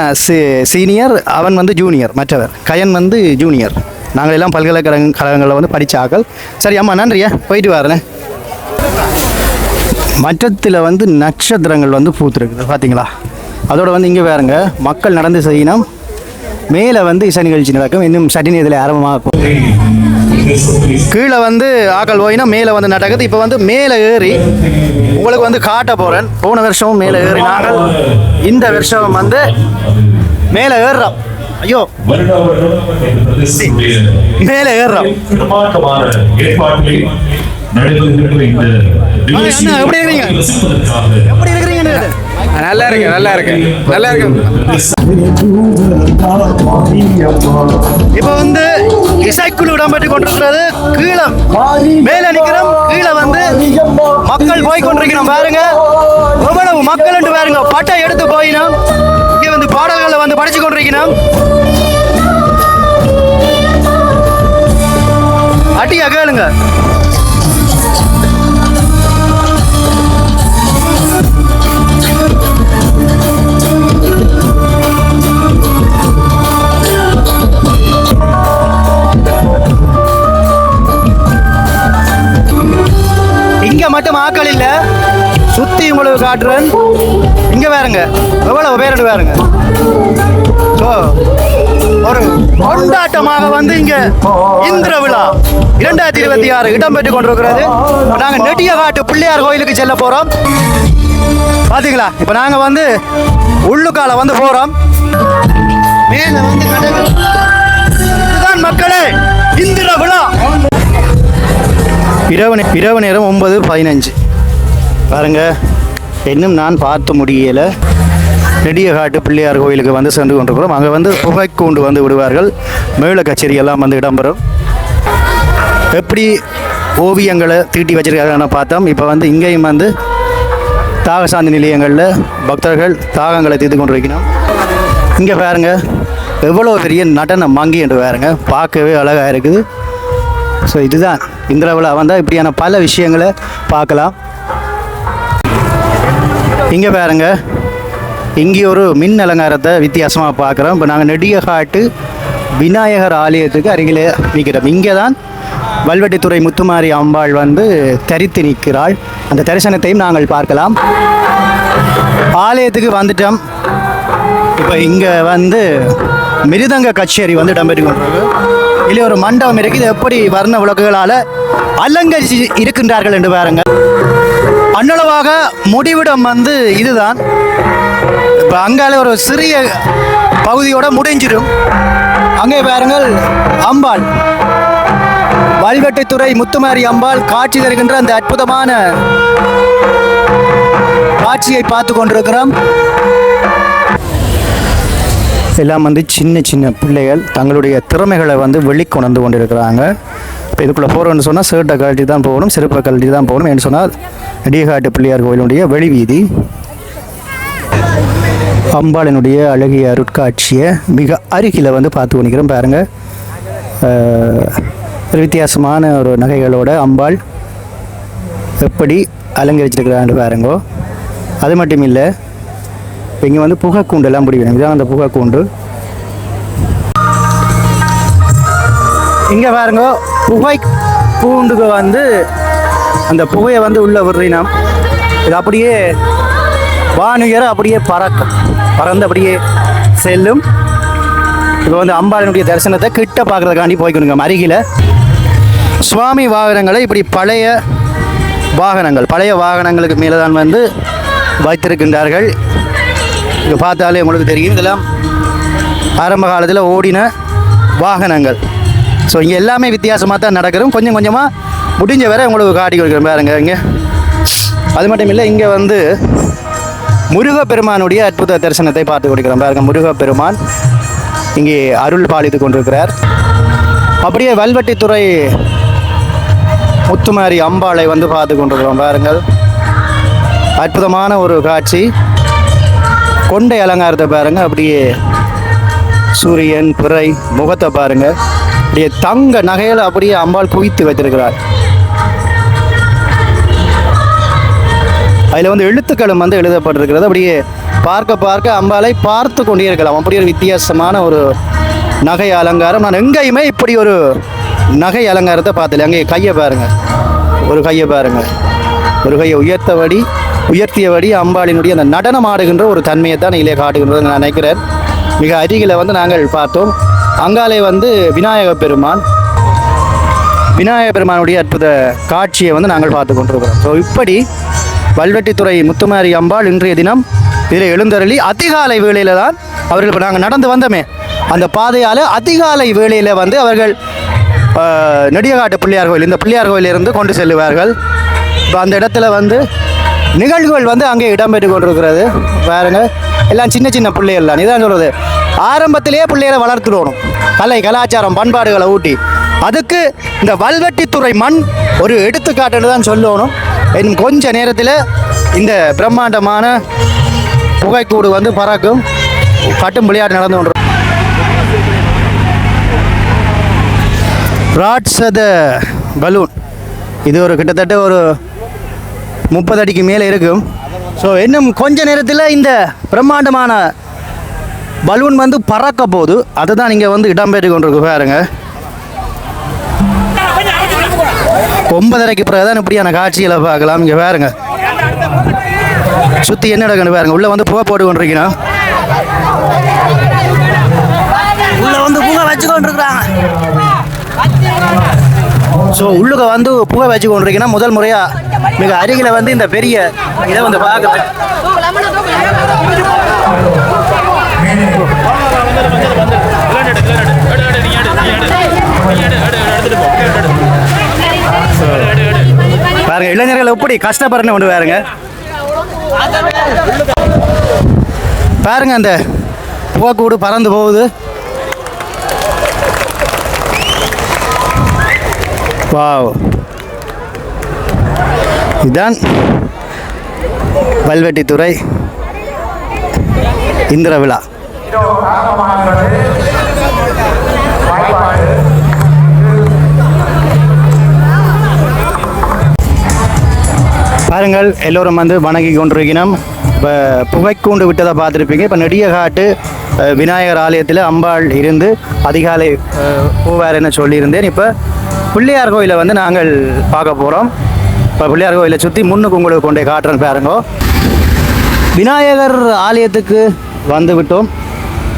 சீனியர், அவன் வந்து ஜூனியர், மற்றவர் கயன் வந்து ஜூனியர். நாங்கள் எல்லாம் பல்கலைக்கழகங்களில் வந்து படித்த ஆக்கள். சரி அம்மா நன்றியா, போயிட்டு வரேன். மற்றத்தில் வந்து நட்சத்திரங்கள் வந்து பூத்துருக்குது பார்த்தீங்களா. அதோடு வந்து இங்கே வேறுங்க மக்கள் நடந்து செய்யணும். மேலே வந்து இசை நிகழ்ச்சி நடக்கும். இன்னும் சட்டினி இதில் ஆரம்பமாகும். கீழே வந்து ஆக்கள் போயினா மேலே வந்து நடக்குது. இப்போ வந்து மேலே ஏறி உங்களுக்கு வந்து காட்ட போகிறேன். போன வருஷமும் மேலே ஏறி நாங்கள் இந்த வருஷம் வந்து மேலே ஏறுறோம். ஐயோ மேலே ஏறுறோம். எப்படி இருக்கிறீங்க? எப்படி இருக்கிறீங்க? நல்லா இருக்கு, நல்லா இருக்கு, நல்லா இருக்கு. இப்போ வந்து இசைக்குழு இடம்பெற்று கொண்டிருக்கிறது. கீழே மேலே நிற்கிறோம். கீழே வந்து மக்கள் போய் கொண்டிருக்கிறோம். பாருங்க எவ்வளவு மக்கள் என்று பாருங்க. பட்டை எடுத்து போயினோம். இங்கே வந்து பாடல்களை வந்து படிச்சு கொண்டிருக்கிறோம். அட்டியா கேளுங்க. இங்க மட்டும் ஆக்கள் இல்ல, சுத்தி உங்களுக்கு காட்டுறேன். இங்க பாருங்க எவ்வளவு பேர் பாருங்க. ஒரு கொண்டாட்டமாக வந்து இங்க இந்திர விழா 2026 இடம்பெற்று கொண்டிருக்கிறது. நாங்க நெட்டியகாட்டு பிள்ளையார் கோயிலுக்கு செல்ல போறோம். பாத்தீங்களா, இப்ப நாங்க வந்து உள்ளுக்கால வந்து போறோம். மேல வந்து இதுதான் மக்களே இந்திர விழா. இரவு நேரம் 9:15 பாருங்க. இன்னும் நான் பார்த்து முடியலை. நெடியகாட்டு பிள்ளையார் கோயிலுக்கு வந்து சென்று கொண்டிருக்கிறோம். அங்கே வந்து புகைக்கூண்டு வந்து விடுவார்கள். மேள கச்சேரி எல்லாம் வந்து இடம்பெறும். எப்படி ஓவியங்களை தீட்டி வச்சிருக்காங்கன்னு பார்த்தோம். இப்போ வந்து இங்கேயும் வந்து தாகசாந்தி நிலையங்களில் பக்தர்கள் தாகங்களை தீர்த்து கொண்டிருக்கணும். இங்கே பாருங்க எவ்வளோ பெரிய நடன மங்கி என்று பாருங்க. பார்க்கவே அழகாக இருக்குது. ஸோ இதுதான் இந்திர விழா வந்தால் இப்படியான பல விஷயங்களை பார்க்கலாம். இங்கே பாருங்க, இங்கே ஒரு மின் அலங்காரத்தை வித்தியாசமாக பார்க்குறோம். இப்போ நாங்கள் நெடியகாட்டு விநாயகர் ஆலயத்துக்கு அருகிலே நிற்கிறோம். இங்கே தான் வல்வெட்டித்துறை முத்துமாரி அம்பாள் வந்து தரித்து நிற்கிறாள். அந்த தரிசனத்தையும் நாங்கள் பார்க்கலாம். ஆலயத்துக்கு வந்துட்டோம். இப்போ இங்கே வந்து மிருதங்க கச்சேரி வந்து இடம்பெற்று கொண்டிருக்கு. இல்லை ஒரு மண்டபம் இருக்குது. எப்படி வர்ண விளக்குகளால் அலங்கரிச்சு இருக்கின்றார்கள் என்று பாருங்க. அன்னளவாக முடிவிடம் வந்து இதுதான். இப்போ அங்கால ஒரு சிறிய பகுதியோட முடிஞ்சிடும். அங்கே பாருங்கள் அம்பாள் வல்வெட்டித்துறை முத்துமாரி அம்பாள் காட்சி தருகின்ற அந்த அற்புதமான காட்சியை பார்த்து கொண்டிருக்கிறோம். எல்லாம் வந்து சின்ன சின்ன பிள்ளைகள் தங்களுடைய திறமைகளை வந்து வெளிக்கொணர்ந்து கொண்டிருக்கிறாங்க. இப்போ இதுக்குள்ளே போகிறோன்னு சொன்னால் சேட்டை கழட்டி தான் போகணும், செருப்பை கழட்டி தான் போகணும். என்று சொன்னால் நெடியகாட்டு பிள்ளையார் கோயிலுடைய வெளிவீதி. அம்பாளினுடைய அழகிய அருட்காட்சியை மிக அருகில் வந்து பார்த்து கொண்டிருக்கிறோம். பாருங்கள் வித்தியாசமான ஒரு நகைகளோட அம்பாள் எப்படி அலங்கரிச்சிருக்கிறான்னு பாருங்கோ. அது மட்டும் இல்லை, இப்போ இங்கே வந்து புகைக்கூண்டு எல்லாம் பிடிக்கணும். இதுதான் அந்த புகைக்கூண்டு. இங்கே பாருங்க புகை பூண்டுக்கு வந்து அந்த புகையை வந்து உள்ள விடுறினோம். இது அப்படியே வானுயர அப்படியே பறந்து அப்படியே செல்லும். இப்போ வந்து அம்பாளினுடைய தரிசனத்தை கிட்ட பார்க்குறதுக்காண்டி போய்க்கணுங்க. அருகில் சுவாமி வாகனங்களை இப்படி பழைய வாகனங்களுக்கு மேலே தான் வந்து வைத்திருக்கின்றார்கள். இங்கே பார்த்தாலே உங்களுக்கு தெரியும், இதெல்லாம் ஆரம்ப காலத்தில் ஓடின வாகனங்கள். ஸோ இங்கே எல்லாமே வித்தியாசமாக தான் நடக்கிறோம். கொஞ்சம் கொஞ்சமாக முடிஞ்ச வரை உங்களுக்கு காட்டி கொடுக்குறேன் பாருங்க. இங்கே அது மட்டும் இல்லை, இங்கே வந்து முருகப்பெருமானுடைய அற்புத தரிசனத்தை பார்த்து கொடுக்குறோம் பாருங்க. முருகப்பெருமான் இங்கே அருள் பாலித்து கொண்டிருக்கிறார். அப்படியே வல்வெட்டித்துறை முத்துமாரி அம்பாளை வந்து பார்த்து கொண்டிருக்கிறோம் பாருங்கள். அற்புதமான ஒரு காட்சி. கொண்டை அலங்காரத்தை பாருங்க. அப்படியே சூரியன் பிறை முகத்தை பாருங்க, அப்படியே தங்க நகையில அப்படியே அம்பாள் குவித்து வைத்திருக்கிறார். அதில் வந்து எழுத்துக்களும் வந்து எழுதப்பட்டிருக்கிறது. அப்படியே பார்க்க பார்க்க அம்பாளை பார்த்து கொண்டே இருக்கலாம். அப்படி ஒரு வித்தியாசமான ஒரு நகை அலங்காரம். நான் எங்கேயுமே இப்படி ஒரு நகை அலங்காரத்தை பார்த்தல. அங்கே கையை பாருங்க, ஒரு கையை பாருங்க, ஒரு கையை உயர்த்தியபடி அம்பாளினுடைய அந்த நடனம் ஆடுகின்ற ஒரு தன்மையை தான் இதிலே காட்டுகின்றது நான் நினைக்கிறேன். மிக அருகில் வந்து நாங்கள் பார்த்தோம். அங்காலே வந்து விநாயகப் பெருமானுடைய அற்புத காட்சியை வந்து நாங்கள் பார்த்து கொண்டிருக்கிறோம். ஸோ இப்படி வல்வெட்டித்துறை முத்துமாரி அம்பாள் இன்றைய தினம் இதில் எழுந்தருளி அதிகாலை வேளையில் தான் அவர்கள், இப்போ நாங்கள் நடந்து வந்தோமே அந்த பாதையால் அதிகாலை வேளையில் வந்து அவர்கள் நெடியகாட்டு பிள்ளையார் கோயில், இந்த பிள்ளையார் கோயிலிருந்து கொண்டு செல்லுவார்கள். இப்போ அந்த இடத்துல வந்து நிகழ்வுகள் வந்து அங்கே இடம்பெற்று கொண்டிருக்கிறது. பாருங்க, எல்லாம் சின்ன சின்ன பிள்ளைகள் தான். இதான் சொல்கிறது, ஆரம்பத்திலேயே பிள்ளைகளை வளர்த்துடணும், கலை கலாச்சாரம் பண்பாடுகளை ஊட்டி. அதுக்கு இந்த வல்வெட்டித்துறை மண் ஒரு எடுத்துக்காட்டுன்னு தான் சொல்லணும். இன்னும் கொஞ்ச நேரத்தில் இந்த பிரம்மாண்டமான புகைக்கூடு வந்து பறக்கும், கட்டும் விளையாட்டு நடந்து கொண்டு. ராட்சத பலூன் இது ஒரு கிட்டத்தட்ட ஒரு 30 அடிக்கு மேலே இருக்கும். ஸோ இன்னும் கொஞ்ச நேரத்தில் இந்த பிரம்மாண்டமான பலூன் வந்து பறக்க போகுது. அதுதான் இங்கே வந்து இடம்பெற்று கொண்டிருக்கு. பாருங்க, 9:30க்கு பிறகு தான் இப்படியான காட்சிகளை பார்க்கலாம். இங்கே பாருங்க, சுற்றி என்ன நடக்குன்னு பாருங்க. உள்ளே வந்து புகை போட்டு கொண்டிருக்கணும், உள்ளே வந்து புகை வச்சு கொண்டிருக்கிறாங்க. ஸோ உள்ளுக்க வந்து புகை வச்சு கொண்டிருக்கீங்கன்னா முதல் முறையாக மிக அருகில் வந்து இந்த பெரிய இதை வந்து பார்க்குறேன். பாருங்க, இளைஞர்கள் எப்படி கஷ்டப்படுறேன்னு கொண்டு பாருங்க. பாருங்க, அந்த புகைக்கூடு பறந்து போகுது. வாவ், இதுதான் வல்வெட்டித்துறை இந்திர விழா. பாருங்கள், எல்லோரும் வந்து வணங்கி கொண்டிருக்கணும். இப்போ புகைக்கூண்டு விட்டதை பார்த்துருப்பீங்க. இப்போ நெடியகாட்டு விநாயகர் ஆலயத்தில் அம்பாள் இருந்து அதிகாலை போவார்னு சொல்லியிருந்தேன். இப்போ பிள்ளையார் கோயிலை வந்து நாங்கள் பார்க்க போகிறோம். இப்போ பிள்ளையார் கோயிலை சுற்றி முன்னுக்கு உங்களுக்கு கொண்டே காட்டுறேன் பாருங்க. விநாயகர் ஆலயத்துக்கு வந்து விட்டோம்.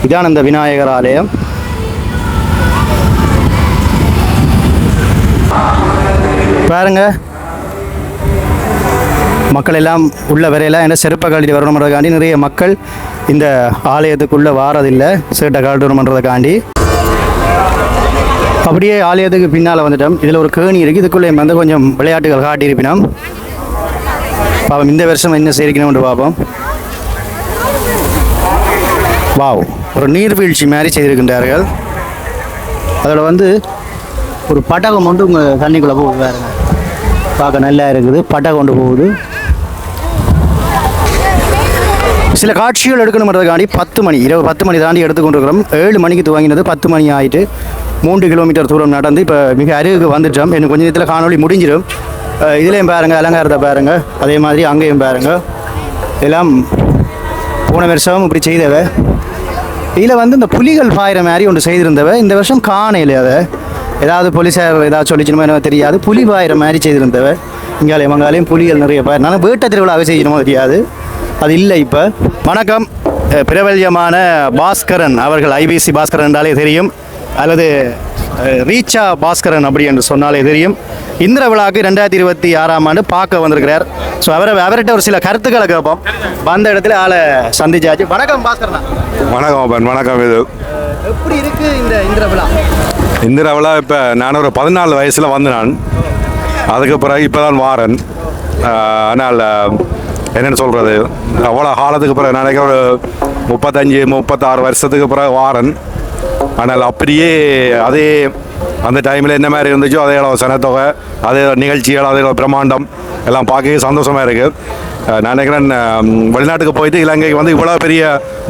இதான் அந்த விநாயகர் ஆலயம். பாருங்க, மக்கள் எல்லாம் உள்ள வரையலாம். ஏன்னா செருப்பை கழட்டி வரணுன்றதுக்காண்டி நிறைய மக்கள் இந்த ஆலயத்துக்குள்ளே வாரதில்லை, சேட்டை கழட்டணுன்றதுக்காண்டி. அப்படியே ஆலயத்துக்கு பின்னால் வந்துட்டோம். இதில் ஒரு கேணி இருக்குது, இதுக்குள்ளே வந்து கொஞ்சம் விளையாட்டுகள் காட்டியிருப்பினோம். பாவம், இந்த வருஷம் என்ன செய்யணும்னு பார்ப்போம். வாவ், ஒரு நீர்வீழ்ச்சி மாதிரி செய்திருக்கின்றார்கள். அதில் வந்து ஒரு பட்டகம் கொண்டு உங்கள் தண்ணிக்குள்ளே போகுது. பாருங்க, பார்க்க நல்லா இருக்குது. பட்டகம் கொண்டு போகுது. சில காட்சிகள் எடுக்கணுன்றதுக்காண்டி 10 மணி, இரவு 10 மணி தாண்டி எடுத்துக்கொண்டிருக்கிறோம். 7 மணிக்கு துவங்கினது, 10 மணி ஆகிட்டு 3 கிலோமீட்டர் தூரம் நடந்து இப்போ மிக அருகுக்கு வந்துட்டோம். இன்னும் கொஞ்சம் நேரத்தில் காணொலி முடிஞ்சிடும். இதுலேயும் பாருங்கள், அலங்காரத்தை பாருங்கள். அதே மாதிரி அங்கேயும் பாருங்கள். எல்லாம் போன வருஷம் இப்படி செய்தவ. இதில் வந்து இந்த புலிகள் பாயிற மாதிரி ஒன்று செய்திருந்தவ. இந்த வருஷம் காணையில் அதை ஏதாவது போலீஸார் ஏதாவது சொல்லிச்சுனமோ எனக்கு தெரியாது. புலி பாயிற மாதிரி செய்திருந்தவ. இங்காலையும் அங்காலையும் புலிகள் நிறைய பாயினாலும் வேட்ட திருவிழாவை செய்யணுமோ தெரியாது, அது இல்லை. இப்போ வணக்கம், பிரபல்யமான பாஸ்கரன் அவர்கள், ஐபிசி பாஸ்கரன் என்றாலே தெரியும், அல்லது ரீச்சா பாஸ்கரன் அப்படி என்று சொன்னாலே தெரியும். இந்திர விழாவுக்கு 2026ஆம் ஆண்டு பார்க்க வந்திருக்கிறார். ஸோ அவர்கிட்ட ஒரு சில கருத்துக்களை கேட்போம். வந்த இடத்துல ஆளை சந்திச்சாச்சு. வணக்கம் பாஸ்கரன். வணக்கம் அப்பன், வணக்கம். இது எப்படி இருக்கு இந்த இந்திர விழா? இந்திர விழா இப்போ நான் ஒரு 14 வயசில் வந்து நான் அதுக்கு பிறகு இப்போ தான் வாரன். ஆனால் என்னென்னு சொல்கிறது, அவ்வளோ காலத்துக்கு பிறகு நினைக்க ஒரு 35-36 வருஷத்துக்கு பிறகு வாரன். ஆனால் அப்படியே அதே அந்த டைமில் என்ன மாதிரி இருந்துச்சோ அதே அளவு சனத்தொகை, அதே நிகழ்ச்சிகள், அதே பிரம்மாண்டம் எல்லாம் பார்க்க சந்தோஷமாக இருக்குது. நான் நினைக்கிறேன் வெளிநாட்டுக்கு போயிட்டு இலங்கைக்கு வந்து இவ்வளோ பெரிய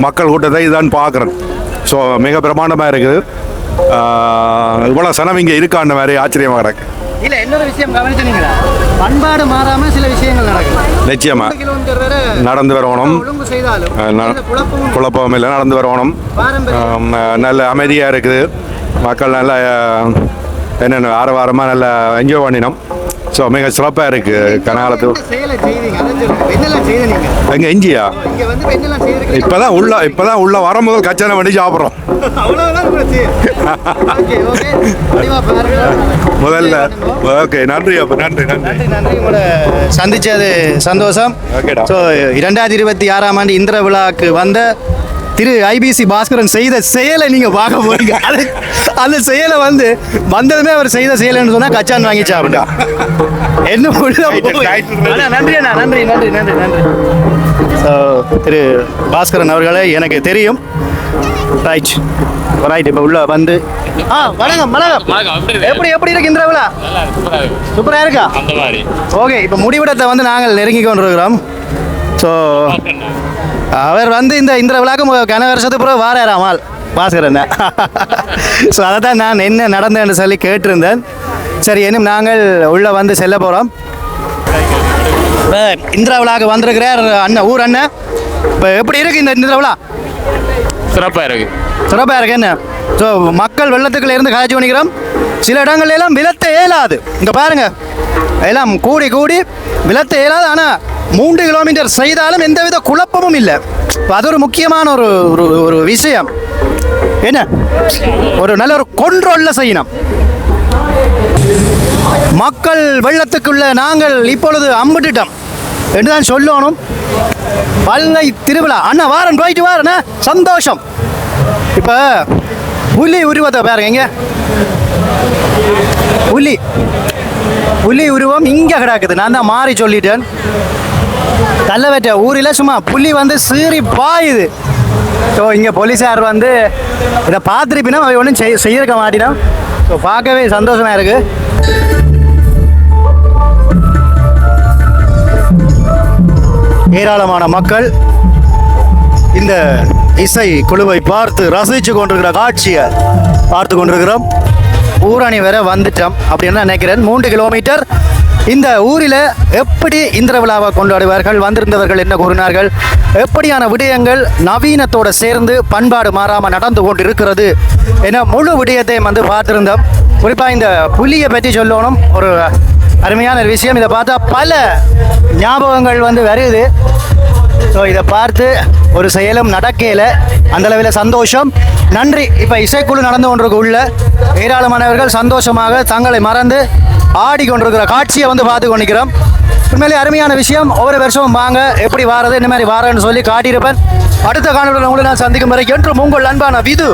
மக்கள் கூட்டத்தை இதான் பார்க்குறேன். ஸோ மிக பிரமாண்டமாக இருக்குது. இவ்வளோ சனம் இங்கே இருக்கான்ற மாதிரி ஆச்சரியமாக கிடக்கு. இல்ல இன்னொரு விஷயம் கவனிச்சீங்களா, பண்பாடு மாறாம சில விஷயங்கள் நடக்குது. நிச்சயமா கிலோமீட்டர் வேற நடந்து வரணும், ஒழுங்கு செய்தாலும் எந்த குழப்பமும் இல்லை, நடந்து வரணும். நல்ல அமைதியாக இருக்குது, மக்கள் நல்லா என்னென்ன ஆரவாரமாக நல்லா என்ஜாய் பண்ணினோம். ஸோ மிக சிறப்பாக இருக்குது கனகாலத்து. எங்க இஞ்சியா இப்போதான் உள்ள வர முதல் கச்சான வண்டி சாப்பிட்றோம். முதல்ல ஓகே, நன்றி. அப்போ நன்றி. உங்களை சந்திச்சது சந்தோஷம். ஸோ 2026ஆம் ஆண்டு இந்திர விழாவுக்கு வந்த திரு ஐபிசி பாஸ்கரன் செய்த செயலை நீங்கள் பார்க்க போறீங்க. அந்த செயலை வந்ததுமே அவர் செய்த செயல்னு சொன்னால் கச்சான் வாங்கி சாப்பிட்டா என்ன நன்றி அண்ணா, நன்றி. ஸோ திரு பாஸ்கரன் அவர்களே எனக்கு தெரியும். ரைட். இப்போ உள்ள வந்து வணக்கம். எப்படி இருக்கு இந்திர விழா? சூப்பராக இருக்கா? ஓகே, இப்போ முடிவிடத்தை நாங்கள் நெருங்கி கொண்டிருக்கிறோம். ஸோ அவர் இந்த இந்திர விழாக்கு கன வருஷத்துக்கு பிறகு வாராமால் பாஸ்கரன். ஸோ அதை தான் நான் என்ன நடந்தேன்னு சொல்லி கேட்டிருந்தேன். சரி, இன்னும் நாங்கள் உள்ளே செல்ல போகிறோம். இப்போ இந்திர விழாவுக்கு வந்திருக்கிறார் அண்ணன், ஊர் அண்ணன். இப்போ எப்படி இருக்கு இந்த இந்திர விழா? சிறப்பாக இருக்கு என்ன? ஸோ மக்கள் வெள்ளத்துக்குள்ள இருந்து காய்ச்சி பண்ணிக்கிறோம். சில இடங்கள்ல எல்லாம் விலத்த இயலாது. இங்கே பாருங்க, எல்லாம் கூடி விலத்த இயலாது. ஆனால் 3 கிலோமீட்டர் செய்தாலும் எந்தவித குழப்பமும் இல்லை. அது ஒரு முக்கியமான ஒரு விஷயம். என்ன, ஒரு நல்ல ஒரு கொண்ட்ரோல்ல செய்யணும். மக்கள் வெள்ளத்துக்குள்ள நாங்கள் இப்பொழுது அம்பிட்டுட்டோம் என்றுதான் சொல்லணும். பல்லை திருவிழா அண்ணா வாரன் போயிட்டு வாரண்ணா, சந்தோஷம். இப்போ புலி உருவத்தை பாருங்க, இங்க புலி உருவம் இங்கே கிடக்குது. நான் தான் மாறி சொல்லிட்டேன். தள்ளவற்ற ஊரில் சும்மா புலி சீறி பாயுது. ஸோ இங்கே போலீஸார் இதை பார்த்துருப்பினா அவை ஒன்றும் செய்யிருக்க மாட்டினோம். ஸோ பார்க்கவே சந்தோஷமாக இருக்கு. ஏராளமான மக்கள் இந்த இசை குழுவை பார்த்து ரசித்து கொண்டிருக்கிற காட்சியை பார்த்து கொண்டிருக்கிறோம். ஊரணி வர வந்துட்டோம் அப்படின்னு நினைக்கிறேன். 3 கிலோமீட்டர். இந்த ஊரில் எப்படி இந்திர விழாவை கொண்டாடுவார்கள், வந்திருந்தவர்கள் என்ன கூறினார்கள், எப்படியான விடயங்கள் நவீனத்தோடு சேர்ந்து பண்பாடு மாறாமல் நடந்து கொண்டு இருக்கிறது என முழு விடயத்தையும் பார்த்துருந்தோம். குறிப்பாக இந்த புலியை பற்றி சொல்லணும், ஒரு அருமையான ஒரு விஷயம். இதை பார்த்தா பல ஞாபகங்கள் வருது. ஸோ இதை பார்த்து ஒரு செயலும் நடக்கையில் அந்தளவில் சந்தோஷம். நன்றி. இப்போ இசைக்குழு நடந்து கொண்டிருக்க உள்ள ஏராளமானவர்கள் சந்தோஷமாக தங்களை மறந்து ஆடிக்கொண்டிருக்கிற காட்சியை பார்த்து கொண்டிருக்கிறோம். உண்மையிலே அருமையான விஷயம். ஒவ்வொரு வருஷமும் வாங்க, எப்படி வாரது, இந்த மாதிரி வாரன்னு சொல்லி காட்டியிருப்பேன். அடுத்த காணொலியில் உங்களை நான் சந்திக்கும் வரை என்றும் உங்கள் அன்பான விது.